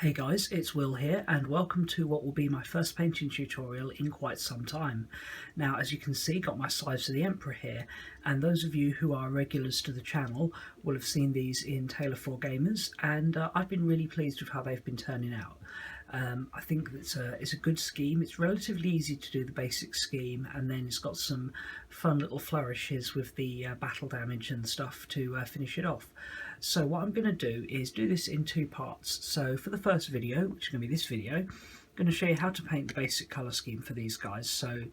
Hey guys, it's Will here and welcome to what will be my first painting tutorial in quite some time. Now, as you can see, got my Scythes of the Emperor here, and those of you who are regulars to the channel will have seen these in Taylor 4 Gamers, and I've been really pleased with how they've been turning out. I think it's a good scheme. It's relatively easy to do the basic scheme, and then it's got some fun little flourishes with the battle damage and stuff to finish it off. So what I'm going to do is do this in two parts. So for the first video, which is going to be this video, I'm going to show you how to paint the basic colour scheme for these guys. So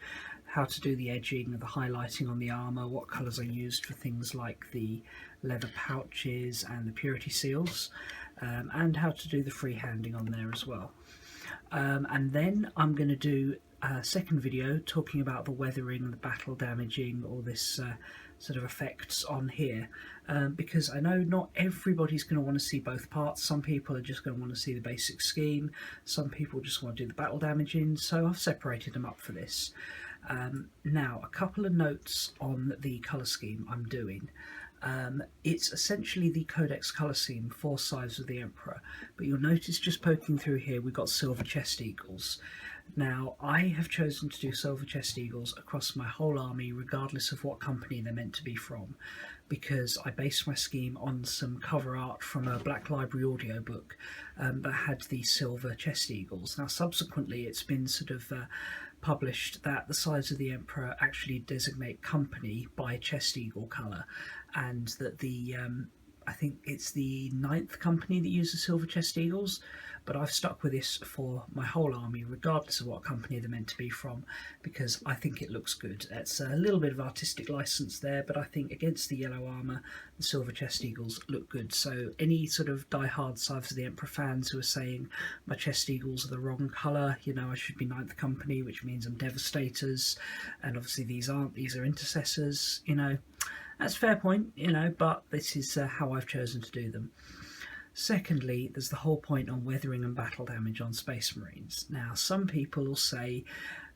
how to do the edging, the highlighting on the armour, what colours are used for things like the leather pouches and the purity seals, and how to do the freehanding on there as well. And then I'm going to do a second video talking about the weathering, the battle damaging, all this sort of effects on here, because I know not everybody's going to want to see both parts. Some people are just going to want to see the basic scheme, some people just want to do the battle damaging, so I've separated them up for this. Now, a couple of notes on the colour scheme I'm doing. It's essentially the Codex colour scheme for Scythes of the Emperor, but you'll notice just poking through here we've got silver chest eagles. Now, I have chosen to do silver chest eagles across my whole army regardless of what company they're meant to be from, because I based my scheme on some cover art from a Black Library audiobook that had the silver chest eagles. Now subsequently it's been sort of published that the Scythes of the Emperor actually designate company by chest eagle colour, and that the I think it's the 9th company that uses silver chest eagles, but I've stuck with this for my whole army regardless of what company they're meant to be from, because I think it looks good. It's a little bit of artistic license there, but I think against the yellow armour the silver chest eagles look good. So any sort of die-hard Scythes of the Emperor fans who are saying my chest eagles are the wrong colour, you know, I should be 9th company, which means I'm devastators, and obviously these aren't, these are intercessors, you know, that's a fair point, you know, but this is how I've chosen to do them. Secondly, there's the whole point on weathering and battle damage on Space Marines. Now, some people will say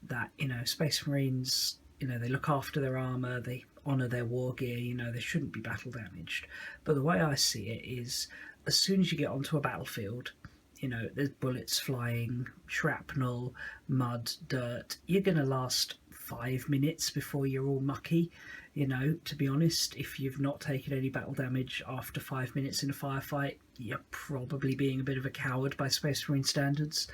that, you know, Space Marines, you know, they look after their armour, they honour their war gear, you know, they shouldn't be battle damaged. But the way I see it is, as soon as you get onto a battlefield, you know, there's bullets flying, shrapnel, mud, dirt, you're going to last 5 minutes before you're all mucky. You know, to be honest, if you've not taken any battle damage after 5 minutes in a firefight, you're probably being a bit of a coward by Space Marine standards.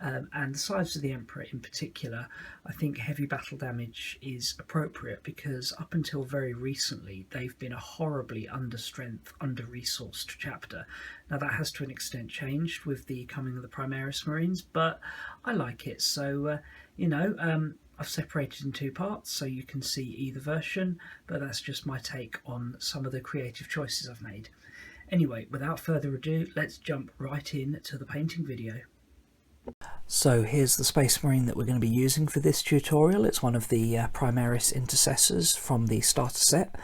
And the Scythes of the Emperor in particular, I think heavy battle damage is appropriate because up until very recently, they've been a horribly under-strength, under-resourced chapter. Now that has to an extent changed with the coming of the Primaris Marines, but I like it. So, you know, I've separated in two parts so you can see either version, but that's just my take on some of the creative choices I've made. Anyway, without further ado, let's jump right in to the painting video. So here's the Space Marine that we're going to be using for this tutorial. It's one of the Primaris intercessors from the starter set,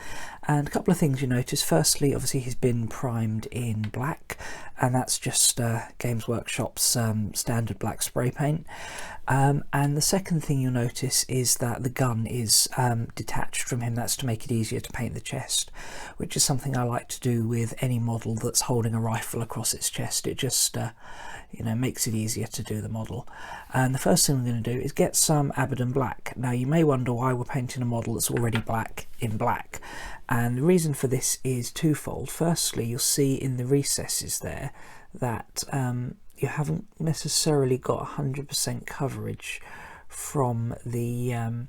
and a couple of things you notice. Firstly, obviously he's been primed in black, and that's just Games Workshop's standard black spray paint. And the second thing you'll notice is that the gun is detached from him. That's to make it easier to paint the chest, which is something I like to do with any model that's holding a rifle across its chest. It just you know, makes it easier to do the model. And the first thing we're going to do is get some Abaddon black. Now you may wonder why we're painting a model that's already black in black, and the reason for this is twofold. Firstly, you'll see in the recesses there that you haven't necessarily got 100% coverage from the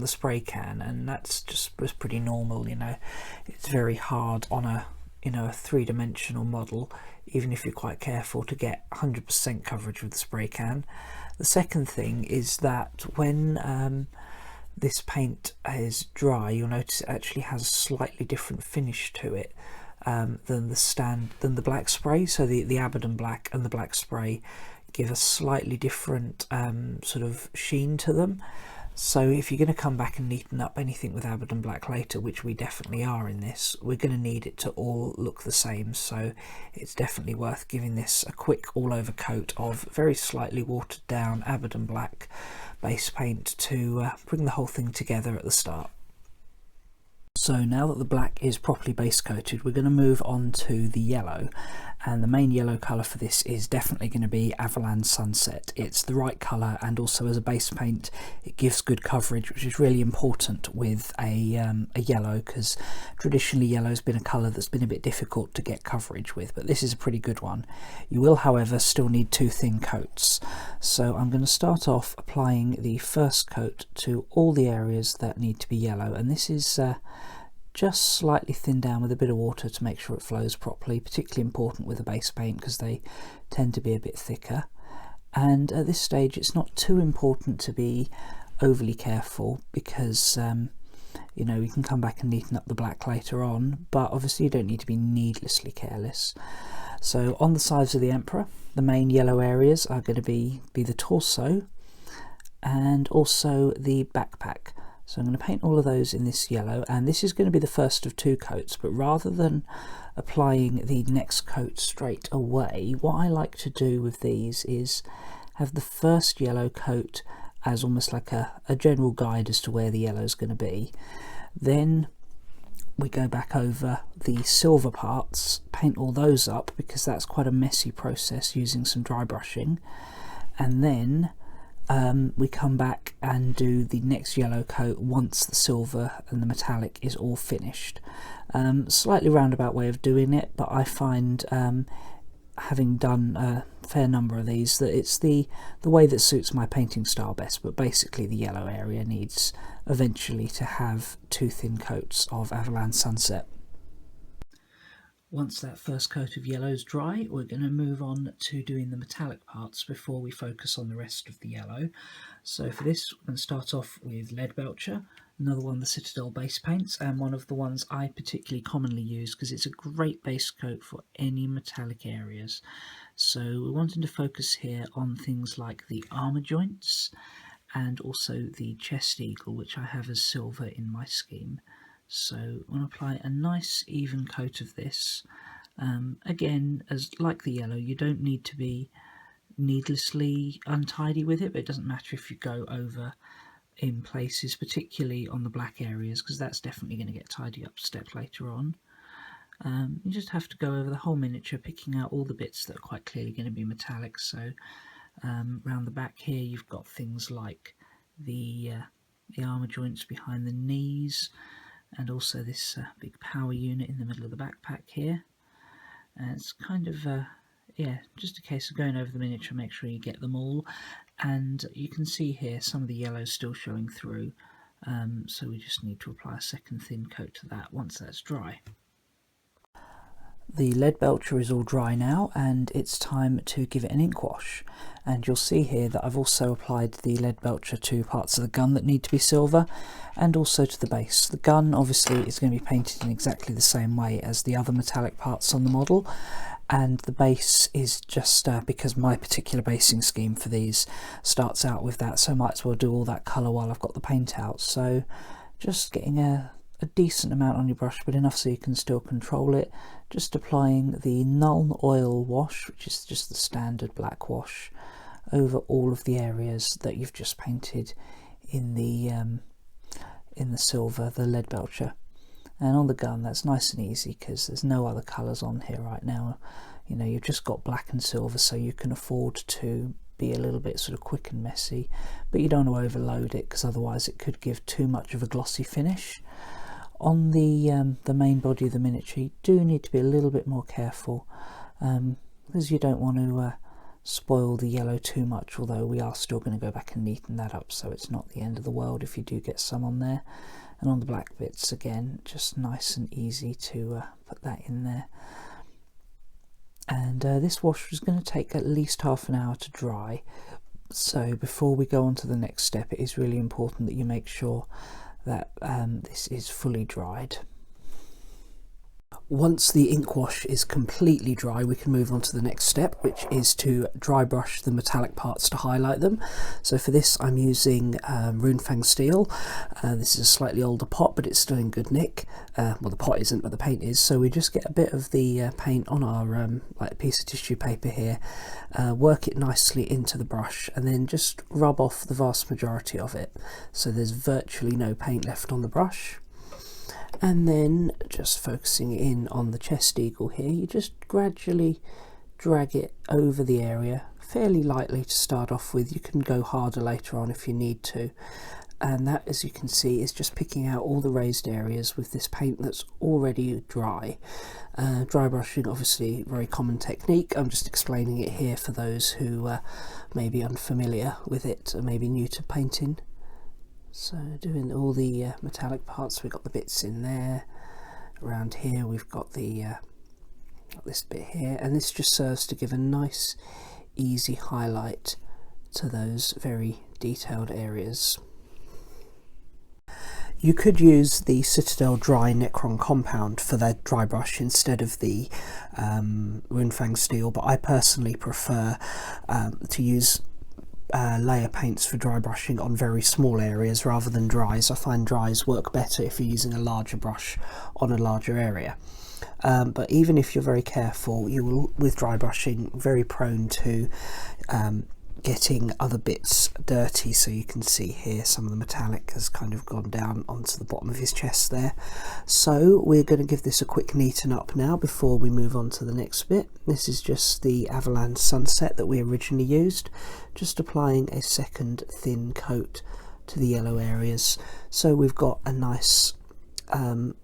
spray can, and that's just pretty normal. You know, it's very hard on a, you know, a three-dimensional model, even if you're quite careful, to get 100% coverage with the spray can. The second thing is that when this paint is dry, you'll notice it actually has a slightly different finish to it than the black spray. So the Abaddon black and the black spray give a slightly different sort of sheen to them. So if you're going to come back and neaten up anything with Abaddon black later, which we definitely are in this, we're going to need it to all look the same. So it's definitely worth giving this a quick all over coat of very slightly watered down Abaddon black base paint to bring the whole thing together at the start. So now that the black is properly base coated, we're going to move on to the yellow, and the main yellow colour for this is definitely going to be Avalanche Sunset. It's the right colour, and also as a base paint it gives good coverage, which is really important with a yellow, because traditionally yellow has been a colour that's been a bit difficult to get coverage with, but this is a pretty good one. You will however still need 2 thin coats, so I'm going to start off applying the first coat to all the areas that need to be yellow, and this is just slightly thinned down with a bit of water to make sure it flows properly, particularly important with a base paint because they tend to be a bit thicker. And at this stage it's not too important to be overly careful, because you know, you can come back and neaten up the black later on, but obviously you don't need to be needlessly careless. So on the sides of the Emperor, the main yellow areas are going to be the torso and also the backpack. So I'm going to paint all of those in this yellow, and this is going to be the first of 2 coats, but rather than applying the next coat straight away, what I like to do with these is have the first yellow coat as almost like a general guide as to where the yellow is going to be. Then we go back over the silver parts, paint all those up, because that's quite a messy process using some dry brushing, and then we come back and do the next yellow coat once the silver and the metallic is all finished. Slightly roundabout way of doing it, but I find having done a fair number of these that it's the way that suits my painting style best. But basically the yellow area needs eventually to have 2 thin coats of Avalanche Sunset. Once that first coat of yellow is dry, we're going to move on to doing the metallic parts before we focus on the rest of the yellow. So for this we're going to start off with Leadbelcher, another one of the Citadel base paints, and one of the ones I particularly commonly use because it's a great base coat for any metallic areas. So we're wanting to focus here on things like the armour joints and also the chest eagle, which I have as silver in my scheme. So I'm going to apply a nice even coat of this. Again, as like the yellow, you don't need to be needlessly untidy with it, but it doesn't matter if you go over in places, particularly on the black areas, because that's definitely going to get tidied up a step later on. You just have to go over the whole miniature, picking out all the bits that are quite clearly going to be metallic. So around the back here you've got things like the armour joints behind the knees, and also this big power unit in the middle of the backpack here. And it's kind of yeah, just a case of going over the miniature, make sure you get them all. And you can see here some of the yellow's still showing through, so we just need to apply a second thin coat to that once that's dry. The Leadbelcher is all dry now, and it's time to give it an ink wash. And you'll see here that I've also applied the Leadbelcher to parts of the gun that need to be silver, and also to the base. The gun obviously is going to be painted in exactly the same way as the other metallic parts on the model, and the base is just because my particular basing scheme for these starts out with that, so I might as well do all that colour while I've got the paint out. So just getting a decent amount on your brush, but enough so you can still control it. Just applying the Null Oil wash, which is just the standard black wash, over all of the areas that you've just painted in the silver, the Leadbelcher. And on the gun that's nice and easy because there's no other colours on here right now. You know, you've just got black and silver, so you can afford to be a little bit sort of quick and messy, but you don't want to overload it because otherwise it could give too much of a glossy finish. On the main body of the miniature you do need to be a little bit more careful, because you don't want to spoil the yellow too much, although we are still going to go back and neaten that up, so it's not the end of the world if you do get some on there. And on the black bits again, just nice and easy to put that in there. And this wash is going to take at least half an hour to dry, so before we go on to the next step it is really important that you make sure that this is fully dried. Once the ink wash is completely dry, we can move on to the next step, which is to dry brush the metallic parts to highlight them. So for this I'm using Runefang steel. This is a slightly older pot, but it's still in good nick. Well, the pot isn't, but the paint is. So we just get a bit of the paint on our like piece of tissue paper here, work it nicely into the brush, and then just rub off the vast majority of it. So there's virtually no paint left on the brush. And then just focusing in on the chest eagle here, you just gradually drag it over the area, fairly lightly to start off with. You can go harder later on if you need to. And that, as you can see, is just picking out all the raised areas with this paint that's already dry. Dry brushing, obviously, very common technique. I'm just explaining it here for those who may be unfamiliar with it or maybe new to painting. So doing all the metallic parts, we've got the bits in there. Around here we've got the this bit here, and this just serves to give a nice easy highlight to those very detailed areas. You could use the Citadel Dry Necron compound for their dry brush instead of the Runefang steel, but I personally prefer to use layer paints for dry brushing on very small areas rather than dries. I find dries work better if you're using a larger brush on a larger area. But even if you're very careful, you will, with dry brushing, very prone to getting other bits dirty. So you can see here some of the metallic has kind of gone down onto the bottom of his chest there. So we're going to give this a quick neaten up now before we move on to the next bit. This is just the Avalanche Sunset that we originally used, just applying a second thin coat to the yellow areas, so we've got a nice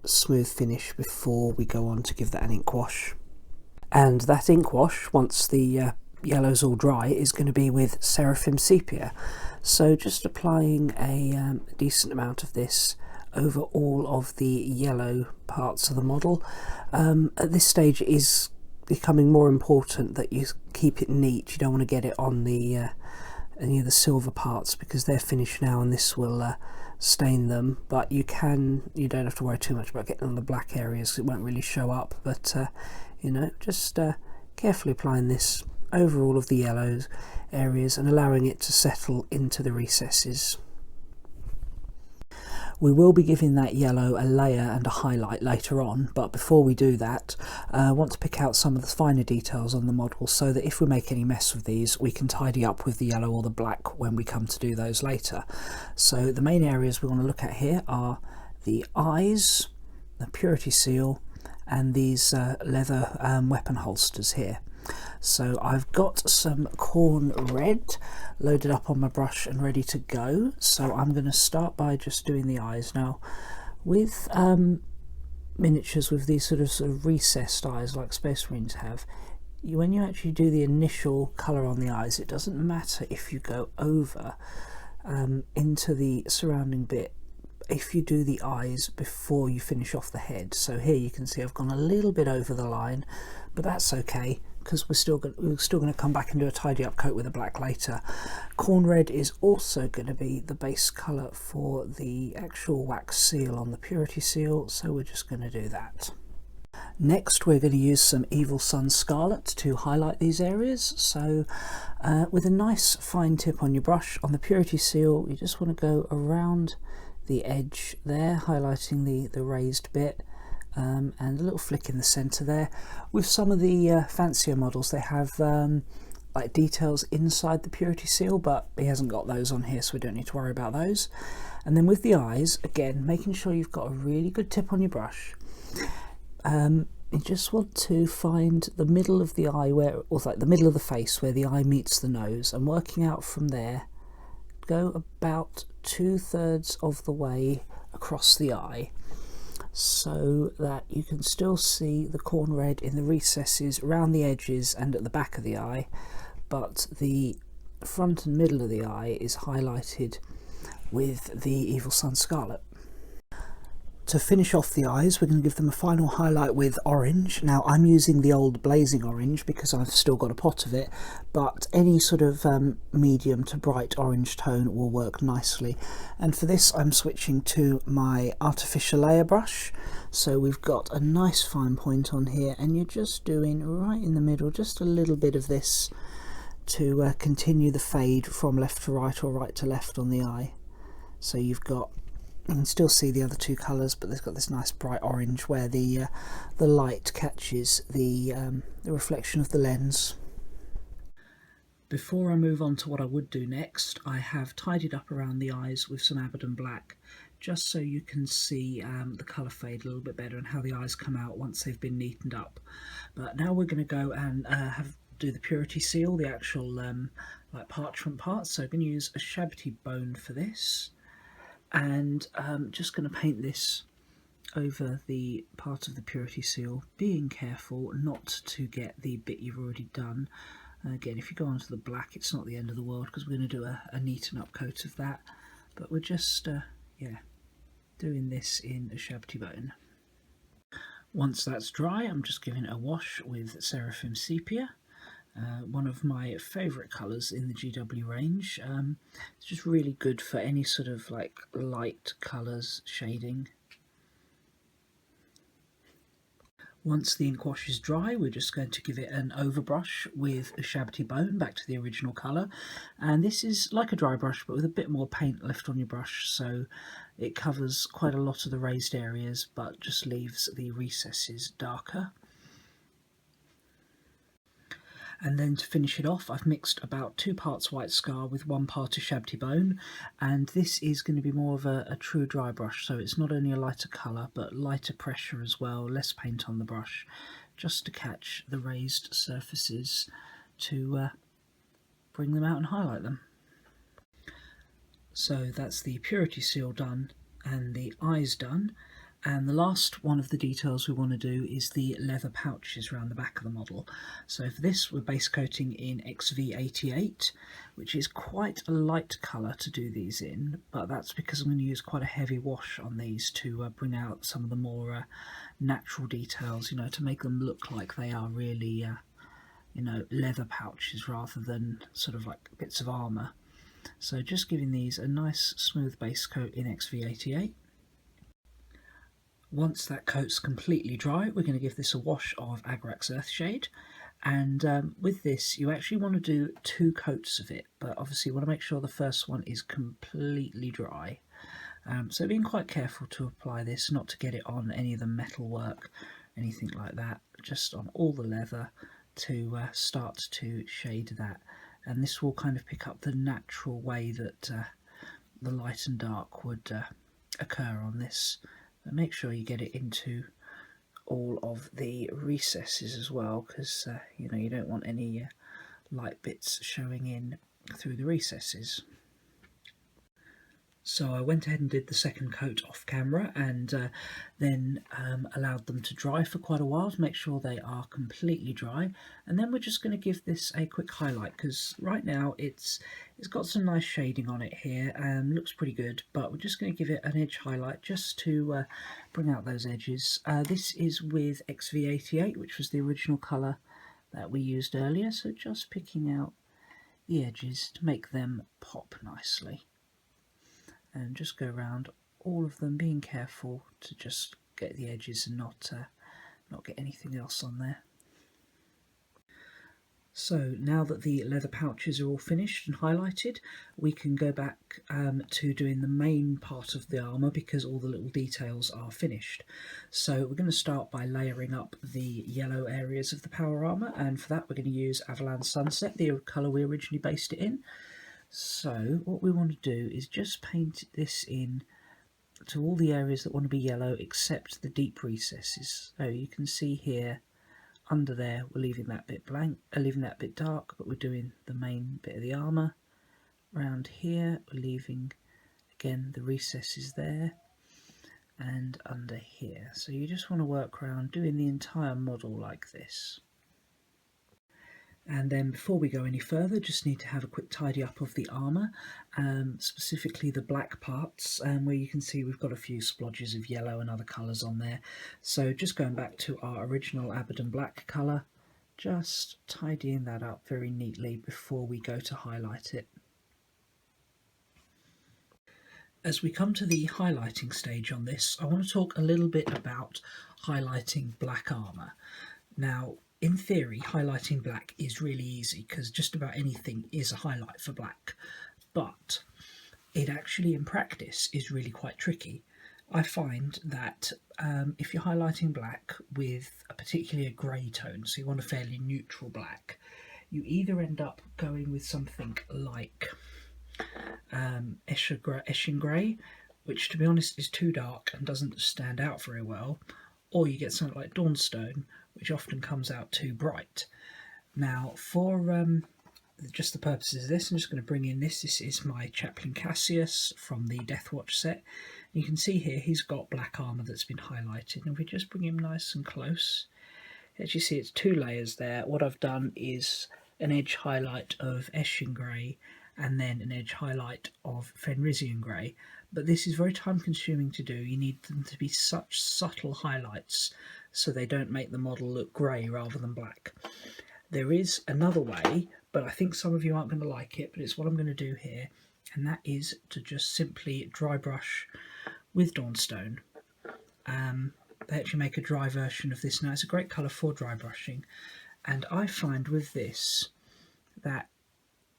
smooth finish before we go on to give that an ink wash. And that ink wash, once the yellow's all dry, is going to be with Seraphim Sepia. So just applying a decent amount of this over all of the yellow parts of the model. At this stage it is becoming more important that you keep it neat. You don't want to get it on the any of the silver parts because they're finished now and this will stain them, but you don't have to worry too much about getting on the black areas because it won't really show up. But you know, just carefully applying this over all of the yellow areas and allowing it to settle into the recesses. We will be giving that yellow a layer and a highlight later on, but before we do that, I want to pick out some of the finer details on the model so that if we make any mess with these, we can tidy up with the yellow or the black when we come to do those later. So the main areas we want to look at here are the eyes, the purity seal, and these leather weapon holsters here. So I've got some corn red loaded up on my brush and ready to go. So I'm going to start by just doing the eyes. Now with miniatures with these sort of recessed eyes like Space Marines have, when you actually do the initial colour on the eyes, it doesn't matter if you go over into the surrounding bit if you do the eyes before you finish off the head. So here you can see I've gone a little bit over the line, but that's okay because we're still going to come back and do a tidy up coat with a black later. Corn red is also going to be the base colour for the actual wax seal on the purity seal, so we're just going to do that. Next we're going to use some Evil Sun Scarlet to highlight these areas. So with a nice fine tip on your brush on the purity seal, you just want to go around the edge there, highlighting the raised bit. And a little flick in the centre there. With some of the fancier models, they have like details inside the purity seal, but he hasn't got those on here, so we don't need to worry about those. And then with the eyes, again, making sure you've got a really good tip on your brush. You just want to find the middle of the eye, or like the middle of the face where the eye meets the nose, and working out from there, go about 2/3 of the way across the eye, so that you can still see the corn red in the recesses around the edges and at the back of the eye, but the front and middle of the eye is highlighted with the Evil Sun Scarlet. To finish off the eyes, we're going to give them a final highlight with orange. Now I'm using the old blazing orange because I've still got a pot of it, but any sort of medium to bright orange tone will work nicely. And for this I'm switching to my artificial layer brush. So we've got a nice fine point on here, and you're just doing right in the middle just a little bit of this to continue the fade from left to right or right to left on the eye. So you can still see the other two colours, but they've got this nice bright orange where the light catches the reflection of the lens. Before I move on to what I would do next, I have tidied up around the eyes with some Abaddon black just so you can see the colour fade a little bit better and how the eyes come out once they've been neatened up. But now we're going to go and do the purity seal, the actual like parchment part. So I'm going to use a shabby bone for this, and just going to paint this over the part of the purity seal, being careful not to get the bit you've already done. Again, if you go onto the black, it's not the end of the world because we're going to do a neaten up coat of that, but we're just yeah, doing this in a shabby bone. Once that's dry, I'm just giving it a wash with Seraphim Sepia, one of my favourite colours in the GW range. It's just really good for any sort of like light colours shading. Once the ink wash is dry, we're just going to give it an overbrush with a shabby bone back to the original colour. And this is like a dry brush, but with a bit more paint left on your brush, so it covers quite a lot of the raised areas, but just leaves the recesses darker. And then to finish it off, I've mixed about 2 parts white scar with 1 part of shabby bone, and this is going to be more of a true dry brush, so it's not only a lighter colour but lighter pressure as well, less paint on the brush, just to catch the raised surfaces to bring them out and highlight them. So that's the purity seal done and the eyes done. And the last one of the details we want to do is the leather pouches around the back of the model. So for this we're base coating in XV88, which is quite a light colour to do these in, but that's because I'm going to use quite a heavy wash on these to bring out some of the more natural details, you know, to make them look like they are really, you know, leather pouches rather than sort of like bits of armour. So just giving these a nice smooth base coat in XV88. Once that coat's completely dry, we're going to give this a wash of Agrax Earthshade, and with this you actually want to do 2 coats of it, but obviously you want to make sure the first one is completely dry. So being quite careful to apply this, not to get it on any of the metal work, anything like that, just on all the leather to start to shade that, and this will kind of pick up the natural way that the light and dark would occur on this. But make sure you get it into all of the recesses as well, because you know, you don't want any light bits showing in through the recesses. So I went ahead and did the second coat off camera, and then allowed them to dry for quite a while to make sure they are completely dry, and then we're just going to give this a quick highlight, because right now it's got some nice shading on it here and looks pretty good, but we're just going to give it an edge highlight just to bring out those edges. This is with XV88, which was the original colour that we used earlier, so just picking out the edges to make them pop nicely. And just go around all of them, being careful to just get the edges and not get anything else on there. So now that the leather pouches are all finished and highlighted, we can go back to doing the main part of the armour, because all the little details are finished. So we're going to start by layering up the yellow areas of the power armour, and for that we're going to use Avalanche Sunset, the colour we originally based it in. So what we want to do is just paint this in to all the areas that want to be yellow except the deep recesses. So you can see here under there we're leaving that bit blank, leaving that bit dark, but we're doing the main bit of the armour. Around here we're leaving again the recesses there, and under here. So you just want to work around doing the entire model like this. And then before we go any further, just need to have a quick tidy up of the armour, specifically the black parts, where you can see we've got a few splodges of yellow and other colours on there. So just going back to our original Abaddon black colour, just tidying that up very neatly before we go to highlight it. As we come to the highlighting stage on this, I want to talk a little bit about highlighting black armour. Now, in theory, highlighting black is really easy because just about anything is a highlight for black, but it actually in practice is really quite tricky. I find that if you're highlighting black with particularly a grey tone, so you want a fairly neutral black, you either end up going with something like Eshin Grey, which to be honest is too dark and doesn't stand out very well, or you get something like Dawnstone, which often comes out too bright. Now, for just the purposes of this, I'm just going to bring in this. This is my Chaplain Cassius from the Deathwatch set. You can see here he's got black armour that's been highlighted, and if we just bring him nice and close, as you see it's 2 layers there. What I've done is an edge highlight of Eshin Grey and then an edge highlight of Fenrisian Grey, but this is very time consuming to do. You need them to be such subtle highlights so they don't make the model look grey rather than black. There is another way, but I think some of you aren't going to like it, but it's what I'm going to do here, and that is to just simply dry brush with Dawnstone. They actually make a dry version of this now. It's a great colour for dry brushing, and I find with this that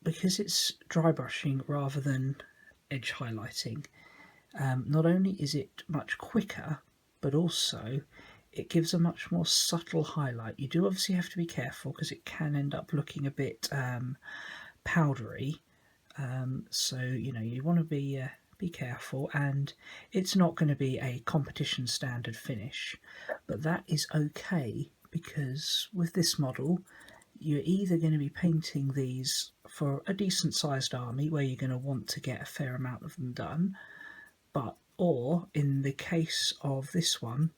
because it's dry brushing rather than edge highlighting, not only is it much quicker, but also it gives a much more subtle highlight. You do obviously have to be careful because it can end up looking a bit powdery, so you know you want to be careful, and it's not going to be a competition standard finish, but that is okay because with this model you're either going to be painting these for a decent sized army where you're going to want to get a fair amount of them done, or in the case of this one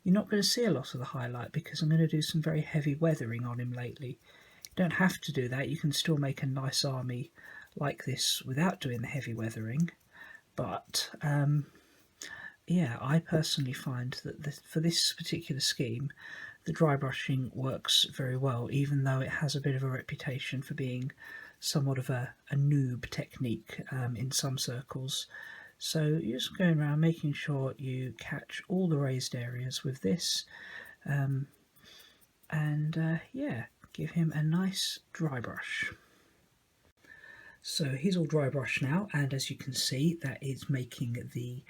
you're not going to see a lot of the highlight because I'm going to do some very heavy weathering on him lately. You don't have to do that, you can still make a nice army like this without doing the heavy weathering. But yeah, I personally find that for this particular scheme, the dry brushing works very well, even though it has a bit of a reputation for being somewhat of a noob technique in some circles. So you're just going around making sure you catch all the raised areas with this, yeah, give him a nice dry brush. So he's all dry brushed now, and as you can see, that is making the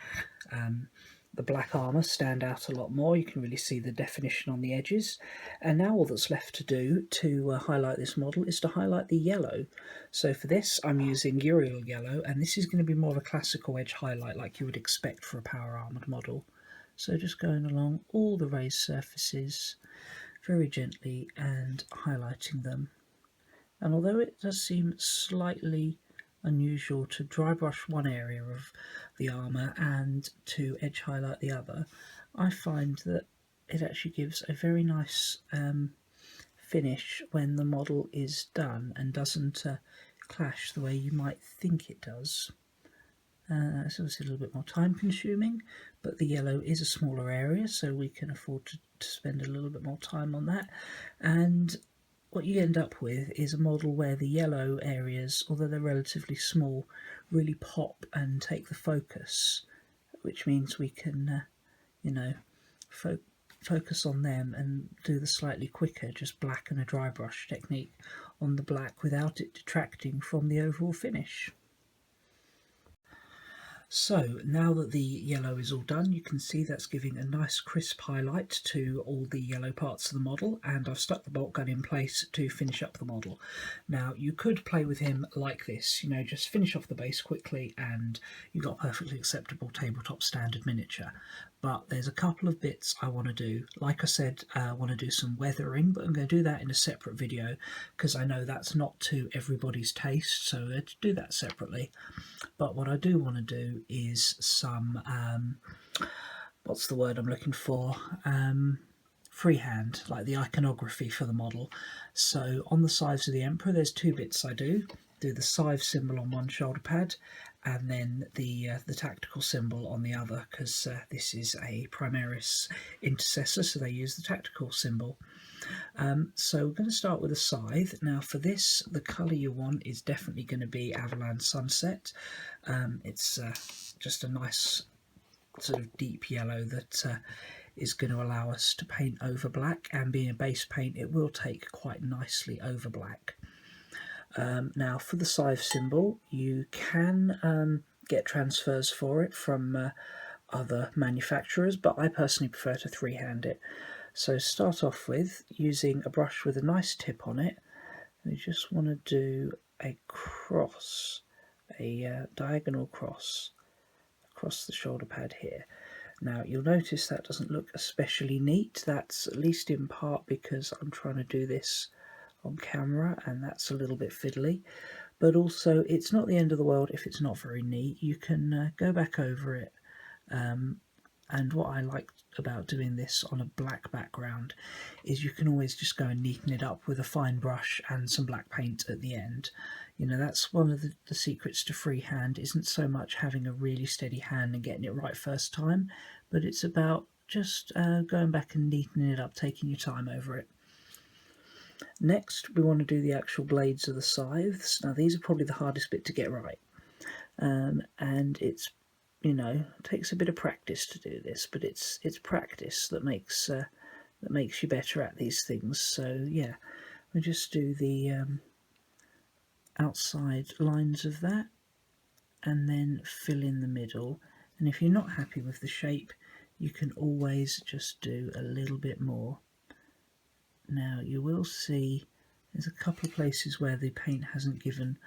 black armour stand out a lot more. You can really see the definition on the edges. And now all that's left to do to highlight this model is to highlight the yellow. So for this I'm using Uriel yellow, and this is going to be more of a classical edge highlight like you would expect for a power armoured model. So just going along all the raised surfaces very gently and highlighting them. And although it does seem slightly unusual to dry brush one area of the armour and to edge highlight the other, I find that it actually gives a very nice finish when the model is done and doesn't clash the way you might think it does. It's obviously a little bit more time consuming, but the yellow is a smaller area, so we can afford to spend a little bit more time on that. And what you end up with is a model where the yellow areas, although they're relatively small, really pop and take the focus, which means we can, you know, focus on them and do the slightly quicker, just black and a dry brush technique on the black without it detracting from the overall finish. So now that the yellow is all done, you can see that's giving a nice crisp highlight to all the yellow parts of the model, and I've stuck the bolt gun in place to finish up the model. Now you could play with him like this, you know, just finish off the base quickly and you've got a perfectly acceptable tabletop standard miniature. But there's a couple of bits I want to do. Like I said, I want to do some weathering, but I'm going to do that in a separate video because I know that's not to everybody's taste, so let's do that separately. But what I do want to do is some, what's the word I'm looking for? Freehand, like the iconography for the model. So on the Scythes of the Emperor, there's 2 bits I do the Scythe symbol on one shoulder pad, and then the tactical symbol on the other, because this is a Primaris intercessor, so they use the tactical symbol. So we're going to start with a scythe. Now for this, the colour you want is definitely going to be Avalanche Sunset. It's just a nice sort of deep yellow that is going to allow us to paint over black, and being a base paint it will take quite nicely over black. Now for the scythe symbol, you can get transfers for it from other manufacturers, but I personally prefer to freehand it. So start off with using a brush with a nice tip on it. We just want to do a cross, a diagonal cross across the shoulder pad here. Now you'll notice that doesn't look especially neat. That's at least in part because I'm trying to do this on camera and that's a little bit fiddly, but also it's not the end of the world if it's not very neat. You can go back over it, and what I like about doing this on a black background is you can always just go and neaten it up with a fine brush and some black paint at the end. You know, that's one of the secrets to freehand, isn't so much having a really steady hand and getting it right first time, but it's about just going back and neatening it up, taking your time over it. Next, we want to do the actual blades of the scythes. Now, these are probably the hardest bit to get right, and it's, you know, it takes a bit of practice to do this, but it's practice that makes you better at these things. So yeah, we just do the outside lines of that, and then fill in the middle. And if you're not happy with the shape, you can always just do a little bit more. Now you will see there's a couple of places where the paint hasn't given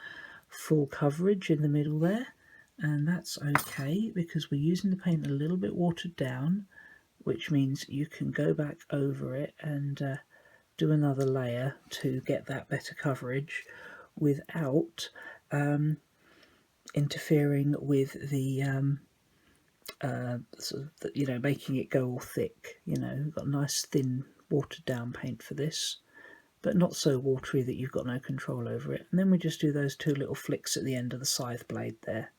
full coverage in the middle there, and that's okay because we're using the paint a little bit watered down, which means you can go back over it and do another layer to get that better coverage without interfering with the sort of the, you know, making it go all thick. You know, we've got nice thin watered down paint for this, but not so watery that you've got no control over it. And then we just do those two little flicks at the end of the scythe blade there.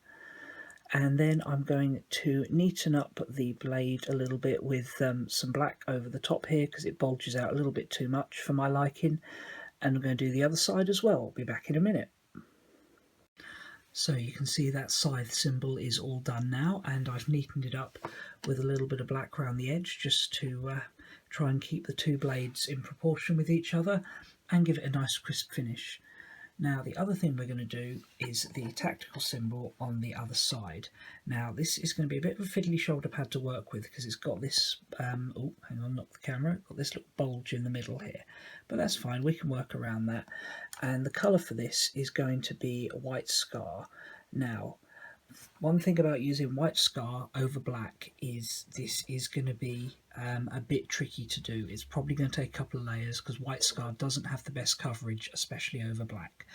And then I'm going to neaten up the blade a little bit with some black over the top here because it bulges out a little bit too much for my liking. And I'm going to do the other side as well. I'll be back in a minute. So you can see that scythe symbol is all done now, and I've neatened it up with a little bit of black around the edge just to try and keep the two blades in proportion with each other and give it a nice crisp finish. Now the other thing we're going to do is the tactical symbol on the other side. Now this is going to be a bit of a fiddly shoulder pad to work with because it's got this, oh hang on, knock the camera, got this little bulge in the middle here, but that's fine, we can work around that. And the colour for this is going to be a white scar. Now one thing about using white scar over black is this is going to be a bit tricky to do. It's probably going to take a couple of layers because white scar doesn't have the best coverage, especially over black.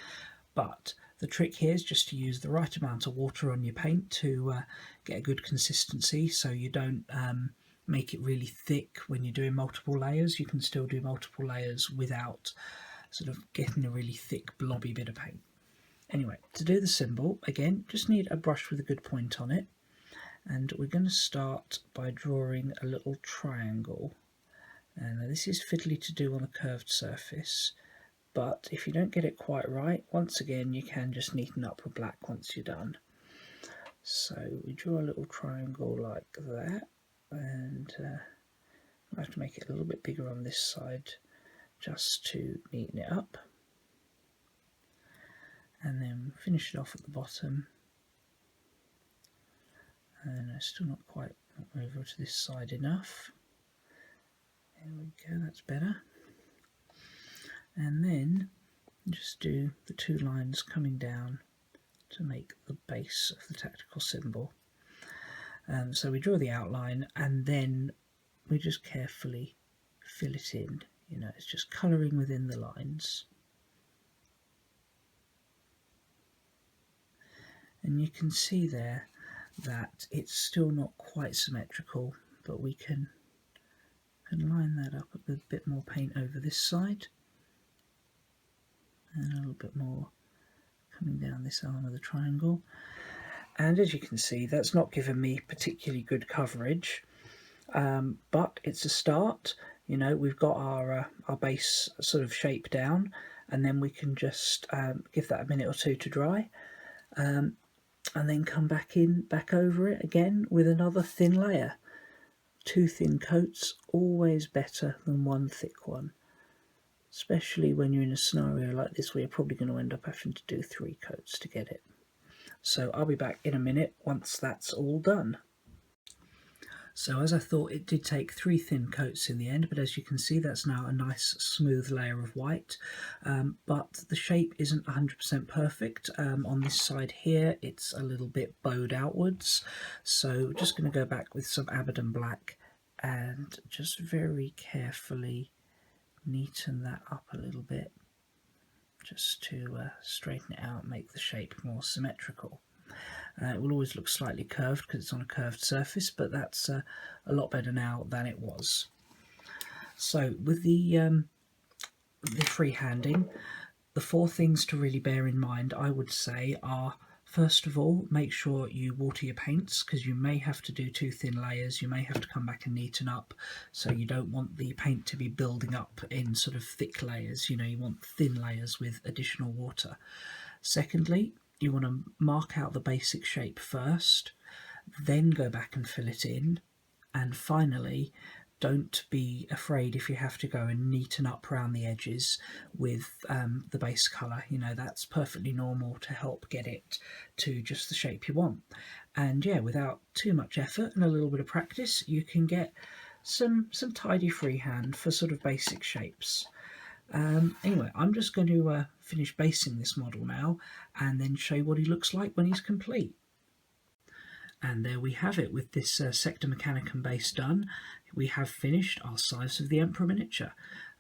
But the trick here is just to use the right amount of water on your paint to get a good consistency, so you don't make it really thick when you're doing multiple layers. You can still do multiple layers without sort of getting a really thick blobby bit of paint. Anyway, to do the symbol, again, just need a brush with a good point on it, and we're going to start by drawing a little triangle. And this is fiddly to do on a curved surface, but if you don't get it quite right, once again you can just neaten up with black once you're done. So we draw a little triangle like that, and I have to make it a little bit bigger on this side just to neaten it up. And then finish it off at the bottom, and I'm still not quite over to this side enough. There we go, that's better. And then just do the two lines coming down to make the base of the tactical symbol. So we draw the outline and then we just carefully fill it in. You know, it's just colouring within the lines. And you can see there that it's still not quite symmetrical, but we can line that up with a bit more paint over this side, and a little bit more coming down this arm of the triangle. And as you can see, that's not given me particularly good coverage, but it's a start. You know, we've got our base sort of shape down, and then we can just give that a minute or two to dry. And then come back over it again with another thin layer. Two thin coats, always better than one thick one, especially when you're in a scenario like this where you're probably going to end up having to do 3 coats to get it. So I'll be back in a minute once that's all done. So as I thought, it did take 3 thin coats in the end, but as you can see, that's now a nice smooth layer of white. But the shape isn't 100% perfect. On this side here, it's a little bit bowed outwards. So just going to go back with some Abaddon black and just very carefully neaten that up a little bit, just to straighten it out, make the shape more symmetrical. It will always look slightly curved because it's on a curved surface, but that's a lot better now than it was. So with the freehanding, the 4 things to really bear in mind, I would say, are first of all, make sure you water your paints, because you may have to do 2 thin layers. You may have to come back and neaten up, so you don't want the paint to be building up in sort of thick layers. You know, you want thin layers with additional water. Secondly, you want to mark out the basic shape first, then go back and fill it in, and finally, don't be afraid if you have to go and neaten up around the edges with the base colour. You know, that's perfectly normal to help get it to just the shape you want. And yeah, without too much effort and a little bit of practice, you can get some tidy freehand for sort of basic shapes. Anyway, I'm just going to finish basing this model now and then show you what he looks like when he's complete. And there we have it. With this Sector Mechanicum base done, we have finished our Scythes of the Emperor miniature.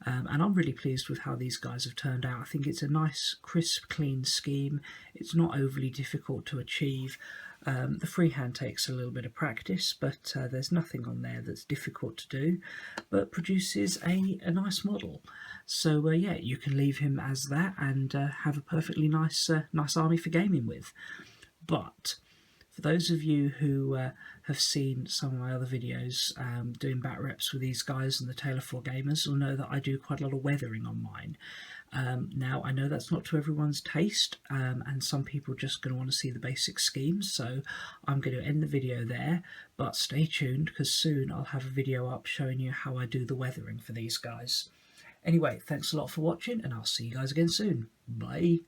And I'm really pleased with how these guys have turned out. I think it's a nice, crisp, clean scheme. It's not overly difficult to achieve. The freehand takes a little bit of practice, but there's nothing on there that's difficult to do, but produces a nice model. So yeah, you can leave him as that and have a perfectly nice army for gaming with. But for those of you who have seen some of my other videos doing bat reps with these guys and the Taylor 4 Gamers will know that I do quite a lot of weathering on mine. Now, I know that's not to everyone's taste, and some people are just going to want to see the basic schemes, so I'm going to end the video there, but stay tuned because soon I'll have a video up showing you how I do the weathering for these guys. Anyway, thanks a lot for watching, and I'll see you guys again soon. Bye!